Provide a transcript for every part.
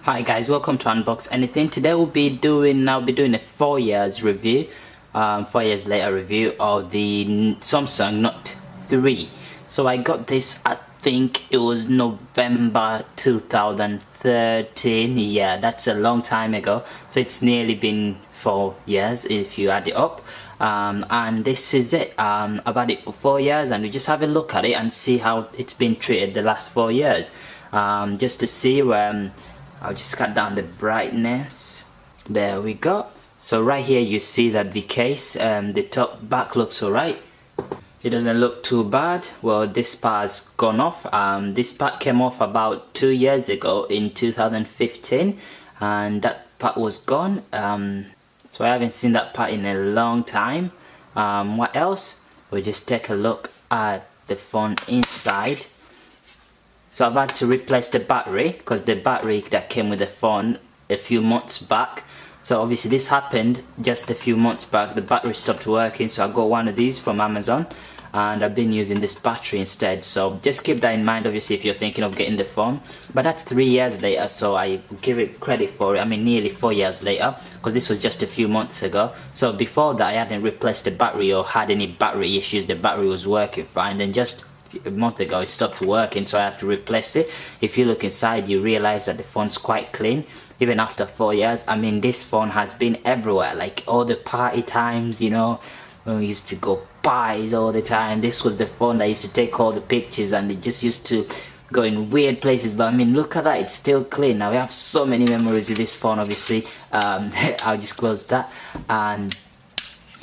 Hi guys, welcome to Unbox Anything. Today I'll be doing a 4 years review, 4 years later review of the Samsung Note 3. So I got this, I think it was November 2013. Yeah, that's a long time ago. So it's nearly been 4 years if you add it up. And this is it. I've had it for 4 years, and we just have a look at it and see how it's been treated the last 4 years. Just to see where. I'll just cut down the brightness. There we go. So right here you see that the case, the top back looks alright. It doesn't look too bad. Well, this part has gone off. This part came off about 2 years ago in 2015, and that part was gone. So I haven't seen that part in a long time. What else? We'll just take a look at the phone inside. So I've had to replace the battery because the battery that came with the phone a few months back. So obviously this happened just a few months back. The battery stopped working, so I got one of these from Amazon and I've been using this battery instead. So just keep that in mind, obviously, if you're thinking of getting the phone. But that's 3 years later, so I give it credit for it. I mean, nearly 4 years later, because this was just a few months ago. So before that I hadn't replaced the battery or had any battery issues. The battery was working fine. Then just a month ago it stopped working, so I had to replace it. If you look inside, you realize that the phone's quite clean even after 4 years. I mean, this phone has been everywhere, like all the party times, you know, when we used to go parties all the time. This was the phone that used to take all the pictures, and it just used to go in weird places. But I mean, look at that, it's still clean. Now we have so many memories with this phone, obviously. I'll just close that. And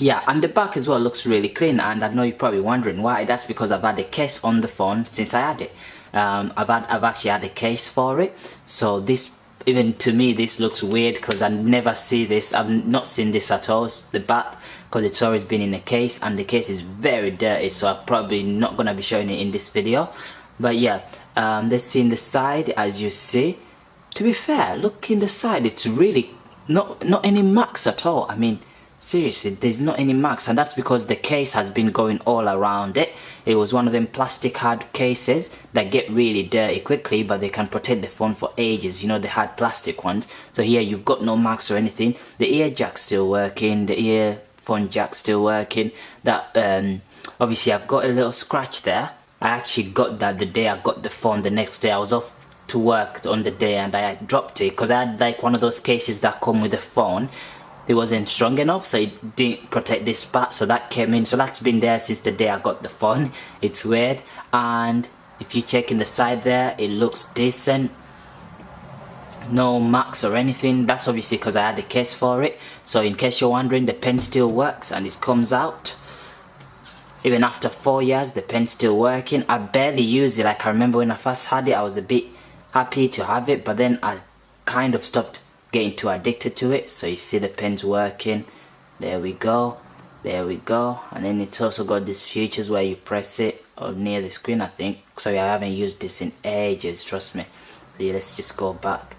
yeah, and the back as well looks really clean, and I know you're probably wondering why. That's because I've had a case on the phone since I had it. I've actually had a case for it, so this, even to me, this looks weird because I never see this. I've not seen this at all, the back, because it's always been in a case, and the case is very dirty, so I'm probably not gonna be showing it in this video. But yeah, let's see in the side. As you see, to be fair, look in the side, it's really not any marks at all. I mean, seriously, there's not any marks, and that's because the case has been going all around it. It was one of them plastic hard cases that get really dirty quickly, but they can protect the phone for ages, you know, the hard plastic ones. So here you've got no marks or anything. The ear jack's still working, the earphone jack's still working. That obviously I've got a little scratch there. I actually got that the day I got the phone. The next day I was off to work on the day and I dropped it because I had like one of those cases that come with the phone. It wasn't strong enough, so it didn't protect this part, so that came in. So that's been there since the day I got the phone. It's weird. And if you check in the side there, it looks decent. No marks or anything. That's obviously because I had a case for it. So in case you're wondering, the pen still works and it comes out. Even after 4 years, the pen's still working. I barely use it. Like, I remember when I first had it, I was a bit happy to have it, but then I kind of stopped getting too addicted to it. So you see the pen's working. There we go, there we go. And then it's also got these features where you press it or near the screen, I think. So yeah, I haven't used this in ages, trust me. So yeah, let's just go back.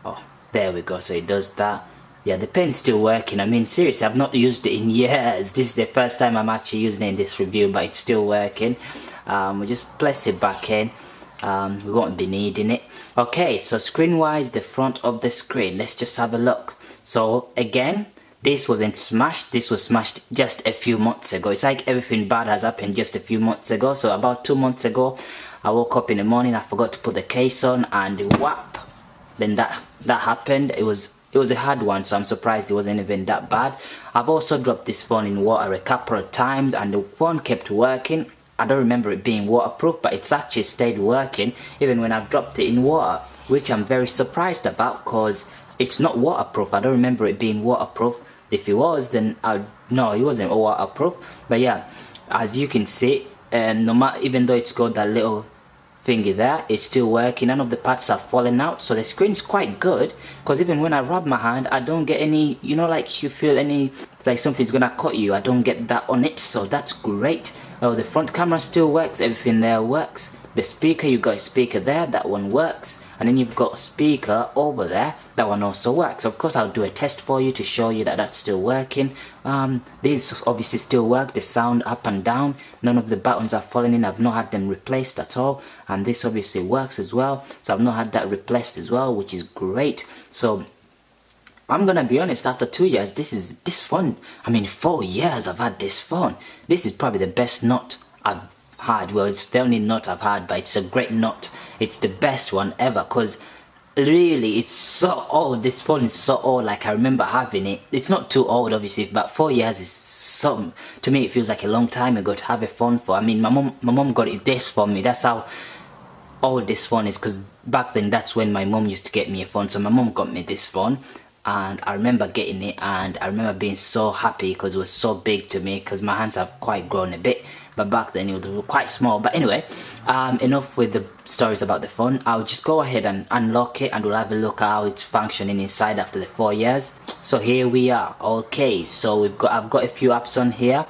Oh, there we go. So it does that. Yeah, the pen's still working. I mean, seriously, I've not used it in years. This is the first time I'm actually using it in this review, but it's still working. We just place it back in. We won't be needing it. Okay, so screen wise, the front of the screen, let's just have a look. So again, this wasn't smashed. This was smashed just a few months ago. It's like everything bad has happened just a few months ago. So about 2 months ago, I woke up in the morning, I forgot to put the case on, and whap, then that happened. It was a hard one, so I'm surprised it wasn't even that bad. I've also dropped this phone in water a couple of times and the phone kept working. I don't remember it being waterproof, but it's actually stayed working even when I've dropped it in water, which I'm very surprised about because it's not waterproof. I don't remember it being waterproof. If it was, then no, it wasn't waterproof. But yeah, as you can see, no matter, even though it's got that little thingy there, it's still working. None of the parts are falling out, so the screen's quite good because even when I rub my hand, I don't get any, you know, like you feel any, like something's gonna cut you. I don't get that on it, so that's great. Oh, the front camera still works, everything there works. the speaker, you got a speaker there, that one works, and then you've got a speaker over there, that one also works. Of course, I'll do a test for you to show you that that's still working. These obviously still work, the sound up and down, none of the buttons are falling in, I've not had them replaced at all, and this obviously works as well, so I've not had that replaced as well, which is great. So I'm gonna be honest, after 2 years, this phone, I mean 4 years I've had this phone. This is probably the best Note I've had. Well, it's the only Note I've had, but it's a great Note. It's the best one ever, because really it's so old. This phone is so old, like I remember having it. It's not too old obviously, but 4 years is some, to me it feels like a long time ago to have a phone for. I mean my mom got this for me. That's how old this phone is, because back then that's when my mom used to get me a phone. So my mom got me this phone, and I remember getting it, and I remember being so happy because it was so big to me, because my hands have quite grown a bit, but back then it was quite small. But anyway, enough with the stories about the phone. I'll just go ahead and unlock it, and we'll have a look at how it's functioning inside after the 4 years. So here we are. Okay, so I've got a few apps on here.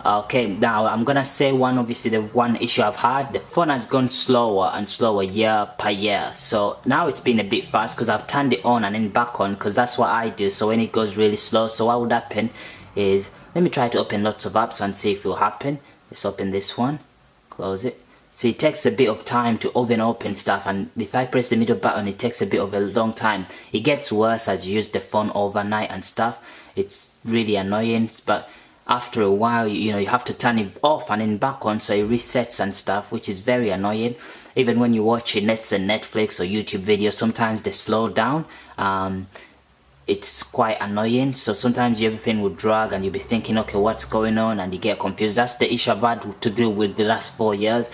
Okay, now I'm gonna say obviously the one issue I've had, the phone has gone slower and slower year per year. So now it's been a bit fast because I've turned it on and then back on, because that's what I do. So when it goes really slow, so what would happen is, let me try to open lots of apps and see if it will happen. Let's open this one, close it. So it takes a bit of time to open stuff, and if I press the middle button, it takes a bit of a long time. It gets worse as you use the phone overnight and stuff. It's really annoying, but after a while, you know, you have to turn it off and then back on, so it resets and stuff, which is very annoying. Even when you're watching, let's say Netflix or YouTube videos, sometimes they slow down. It's quite annoying, so sometimes everything will drag and you'll be thinking, okay, what's going on, and you get confused. That's the issue I've had to deal with the last 4 years.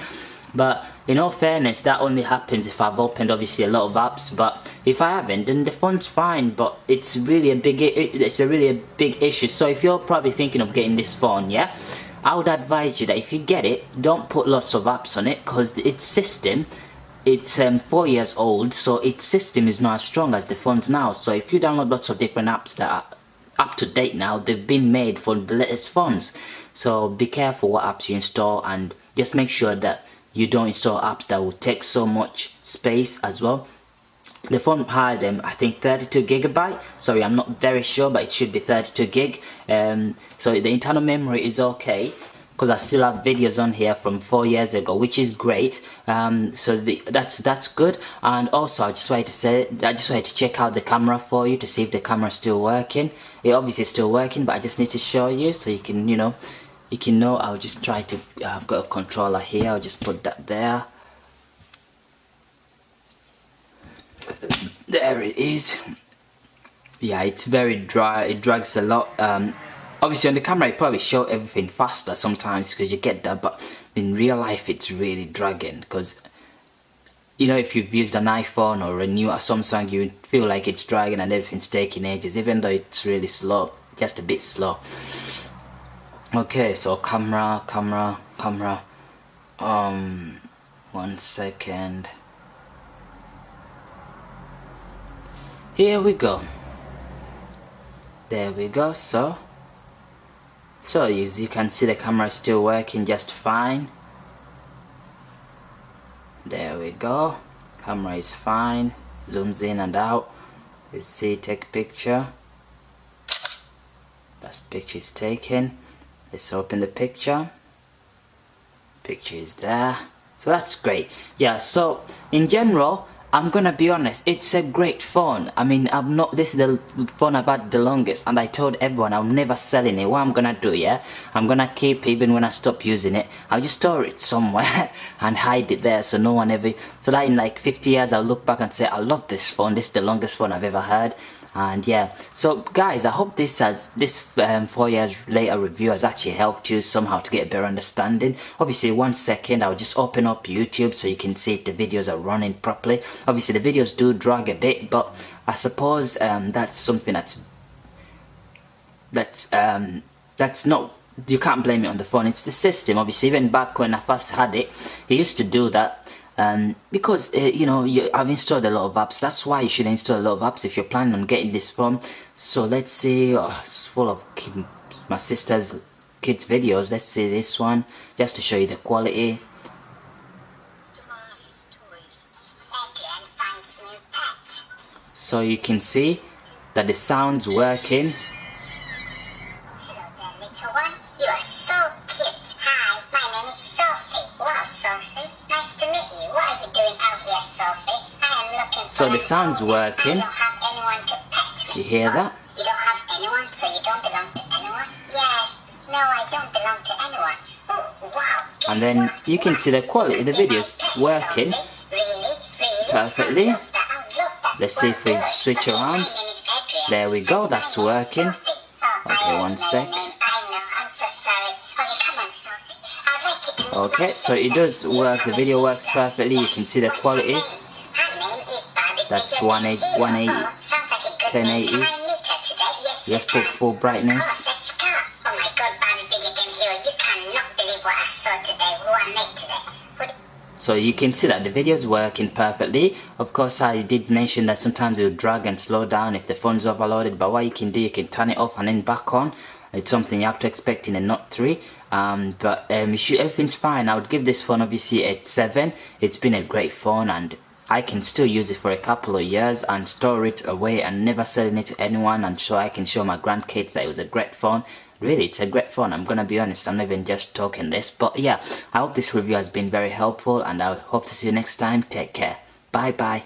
But in all fairness, that only happens if I've opened obviously a lot of apps. But if I haven't, then the phone's fine. But it's really a big issue. So if you're probably thinking of getting this phone, yeah, I would advise you that if you get it, don't put lots of apps on it, because its system, it's 4 years old, so its system is not as strong as the phones now. So if you download lots of different apps that are up to date now, they've been made for the latest phones. So be careful what apps you install, and just make sure that you don't install apps that will take so much space as well. The phone had I think 32 gigabyte. Sorry, I'm not very sure, but it should be 32 gig. So the internal memory is okay, because I still have videos on here from 4 years ago, which is great. So that's good. And also I just wanted to check out the camera for you to see if the camera is still working. It obviously is still working, but I just need to show you so you can, you know, I'll just try to, I've got a controller here, I'll just put that there. There it is. Yeah, it's very dry, it drags a lot. Obviously on the camera it probably show everything faster sometimes because you get that, but in real life it's really dragging, because you know, if you've used an iPhone or a new Samsung, you feel like it's dragging and everything's taking ages, even though it's really slow, just a bit slow. Okay, so camera. 1 second. Here we go. There we go. So as you can see, the camera is still working just fine. There we go. Camera is fine. Zooms in and out. Let's see, take picture. That picture is taken. Let's open the picture. Picture is there. So that's great. Yeah, so in general, I'm gonna be honest, it's a great phone. I mean, this is the phone I've had the longest, and I told everyone I'm never selling it. What I'm gonna do, yeah, I'm gonna keep it even when I stop using it. I'll just store it somewhere and hide it there, so no one ever, so that in like 50 years I'll look back and say, I love this phone, this is the longest phone I've ever had. And yeah, so guys, I hope this 4 years later review has actually helped you somehow to get a better understanding. Obviously 1 second, I'll just open up YouTube so you can see if the videos are running properly. Obviously the videos do drag a bit, but I suppose that's something that's not, you can't blame it on the phone, it's the system. Obviously even back when I first had it, it used to do that. Because you know, I've installed a lot of apps. That's why you should install a lot of apps if you're planning on getting this phone. So let's see, it's full of my sister's kids videos. Let's see this one just to show you the quality. So you can see that the sound's working. Hello there, little one. You are so cute. Hi, my name is Sophie. Wow, Sophie. Nice to meet you. What are you doing out here, Sophie? I am looking for So the sound's working. I don't have anyone to pet me. You hear that? You don't have anyone, so you don't belong to anyone? Yes. No, I don't belong to anyone. Oh, wow. Guess And then what? you can see the quality of the video's working perfectly. Let's see if we switch around. There we go, that's working. Okay, one sec. Okay, so it does work, the video works perfectly. You can see the quality. That's 1080. Let's put full brightness. So you can see that the video is working perfectly. Of course, I did mention that sometimes it will drag and slow down if the phone's overloaded, but what you can do, you can turn it off and then back on. It's something you have to expect in a Note 3. Everything's fine. I would give this phone obviously a 7. It's been a great phone and I can still use it for a couple of years and store it away and never selling it to anyone, and so I can show my grandkids that it was a great phone. Really, it's a great phone. I'm gonna be honest, I'm not even just talking this. But yeah, I hope this review has been very helpful and I hope to see you next time. Take care. Bye bye.